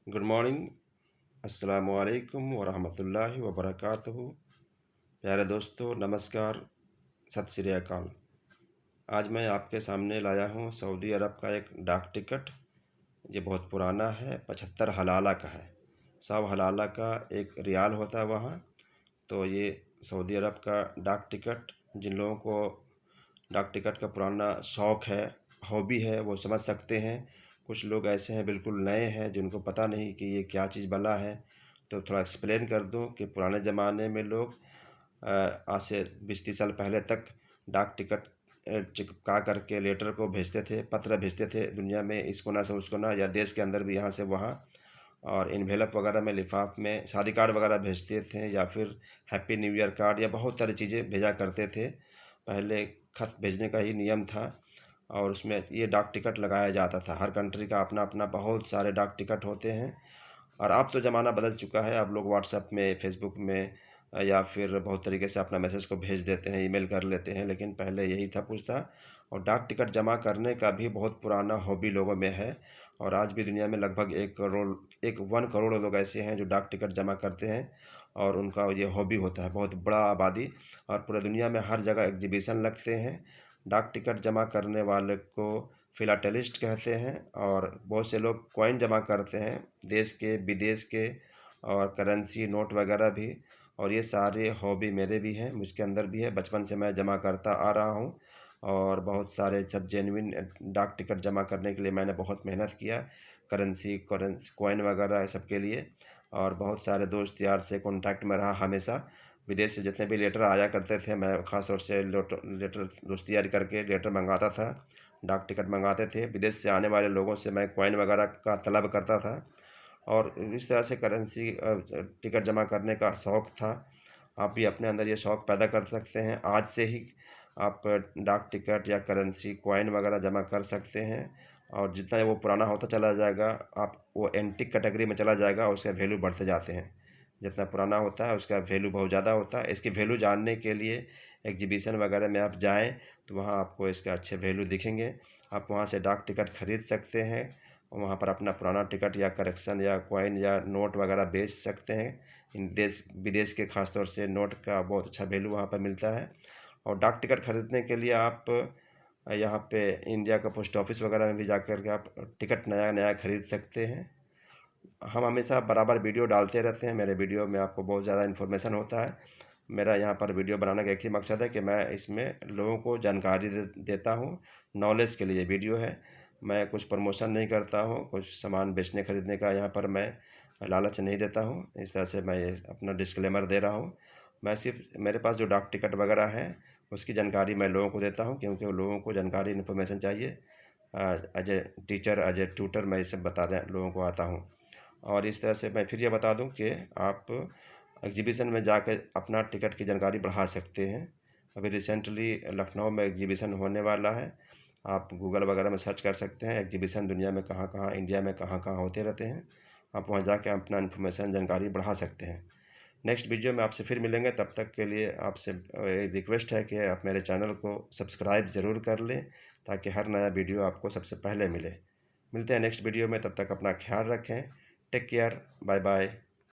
Good morning. अस्सलामु अलैकुम वरहमतुल्लाहि वबरकातुहू। प्यारे दोस्तों, नमस्कार, सत श्री अकाल। आज मैं आपके सामने लाया हूँ सऊदी अरब का एक डाक टिकट। ये बहुत पुराना है, 75 हलाला का है। 100 हलाला का एक रियाल होता है वहाँ। तो ये सऊदी अरब का डाक टिकट, जिन लोगों को डाक टिकट का पुराना शौक़ है, हॉबी है, वो समझ सकते हैं। कुछ लोग ऐसे हैं बिल्कुल नए हैं जिनको पता नहीं कि ये क्या चीज़ बना है। तो थोड़ा एक्सप्लेन कर दूं कि पुराने ज़माने में लोग आज से 20-30 साल पहले तक डाक टिकट चिपका करके लेटर को भेजते थे, पत्र भेजते थे दुनिया में, इस कोना से उस कोना, या देश के अंदर भी यहाँ से वहाँ। और इन्वेलप वगैरह में, लिफाफ में शादी कार्ड वगैरह भेजते थे, या फिर हैप्पी न्यू ईयर कार्ड, या बहुत सारी चीज़ें भेजा करते थे। पहले खत भेजने का ही नियम था और उसमें ये डाक टिकट लगाया जाता था। हर कंट्री का अपना अपना बहुत सारे डाक टिकट होते हैं। और अब तो ज़माना बदल चुका है, अब लोग व्हाट्सएप में, फेसबुक में, या फिर बहुत तरीके से अपना मैसेज को भेज देते हैं, ईमेल कर लेते हैं। लेकिन पहले यही था, कुछ था। और डाक टिकट जमा करने का भी बहुत पुराना हॉबी लोगों में है। और आज भी दुनिया में लगभग 1 करोड़ लोग ऐसे हैं जो डाक टिकट जमा करते हैं और उनका ये हॉबी होता है, बहुत बड़ा आबादी। और पूरे दुनिया में हर जगह एग्जीबिशन लगते हैं। डाक टिकट जमा करने वाले को फिलाटेलिस्ट कहते हैं। और बहुत से लोग कॉइन जमा करते हैं, देश के, विदेश के, और करेंसी नोट वगैरह भी। और ये सारे हॉबी मेरे भी हैं, मुझके अंदर भी है। बचपन से मैं जमा करता आ रहा हूँ और बहुत सारे सब जेन्युइन डाक टिकट जमा करने के लिए मैंने बहुत मेहनत किया, करेंसी कॉइन वगैरह सब के लिए। और बहुत सारे दोस्त यार से कॉन्टैक्ट में रहा हमेशा। विदेश से जितने भी लेटर आया करते थे, मैं ख़ास तौर से लेटर दोस्ती यारी करके लेटर मंगाता था, डाक टिकट मंगाते थे। विदेश से आने वाले लोगों से मैं कॉइन वगैरह का तलब करता था। और इस तरह से करेंसी टिकट जमा करने का शौक़ था। आप भी अपने अंदर ये शौक़ पैदा कर सकते हैं। आज से ही आप डाक टिकट या करेंसी कॉइन वगैरह जमा कर सकते हैं। और जितना वो पुराना होता चला जाएगा, आप वो एंटीक कैटेगरी में चला जाएगा, उसके वैल्यू बढ़ते जाते हैं। जितना पुराना होता है उसका वैल्यू बहुत ज़्यादा होता है। इसकी वैल्यू जानने के लिए एग्जीबिशन वगैरह में आप जाएँ तो वहाँ आपको इसके अच्छे वैल्यू दिखेंगे। आप वहाँ से डाक टिकट खरीद सकते हैं और वहाँ पर अपना पुराना टिकट या करेक्शन या कॉइन या नोट वगैरह बेच सकते हैं। इन देश विदेश के ख़ास तौर से नोट का बहुत अच्छा वैल्यू वहाँ पर मिलता है। और डाक टिकट खरीदने के लिए आप यहाँ पे इंडिया का पोस्ट ऑफिस वगैरह में भी जाकर के आप टिकट नया नया खरीद सकते हैं। हम हमेशा बराबर वीडियो डालते रहते हैं। मेरे वीडियो में आपको बहुत ज़्यादा इन्फॉर्मेशन होता है। मेरा यहाँ पर वीडियो बनाने का एक ही मकसद है कि मैं इसमें लोगों को जानकारी देता हूँ। नॉलेज के लिए वीडियो है। मैं कुछ प्रमोशन नहीं करता हूँ, कुछ सामान बेचने खरीदने का यहाँ पर मैं लालच नहीं देता हूँ। इस तरह से मैं ये अपना डिस्क्लेमर दे रहा हूँ। मैं सिर्फ, मेरे पास जो डाक टिकट वगैरह है उसकी जानकारी मैं लोगों को देता हूँ, क्योंकि वो लोगों को जानकारी, इन्फॉर्मेशन चाहिए। As a teacher, as a tutor मैं ये सब बताने लोगों को आता हूँ। और इस तरह से मैं फिर ये बता दूं कि आप एग्जीबिशन में जाकर अपना टिकट की जानकारी बढ़ा सकते हैं। अभी रिसेंटली लखनऊ में एग्जीबिशन होने वाला है। आप गूगल वगैरह में सर्च कर सकते हैं, एग्जीबिशन दुनिया में कहाँ कहाँ, इंडिया में कहाँ कहाँ होते रहते हैं। आप वहाँ जाके अपना इन्फॉर्मेशन, जानकारी बढ़ा सकते हैं। नेक्स्ट वीडियो में आपसे फिर मिलेंगे। तब तक के लिए आपसे रिक्वेस्ट है कि आप मेरे चैनल को सब्सक्राइब ज़रूर कर लें, ताकि हर नया वीडियो आपको सबसे पहले मिले। मिलते हैं नेक्स्ट वीडियो में, तब तक अपना ख्याल रखें। Take care, bye bye.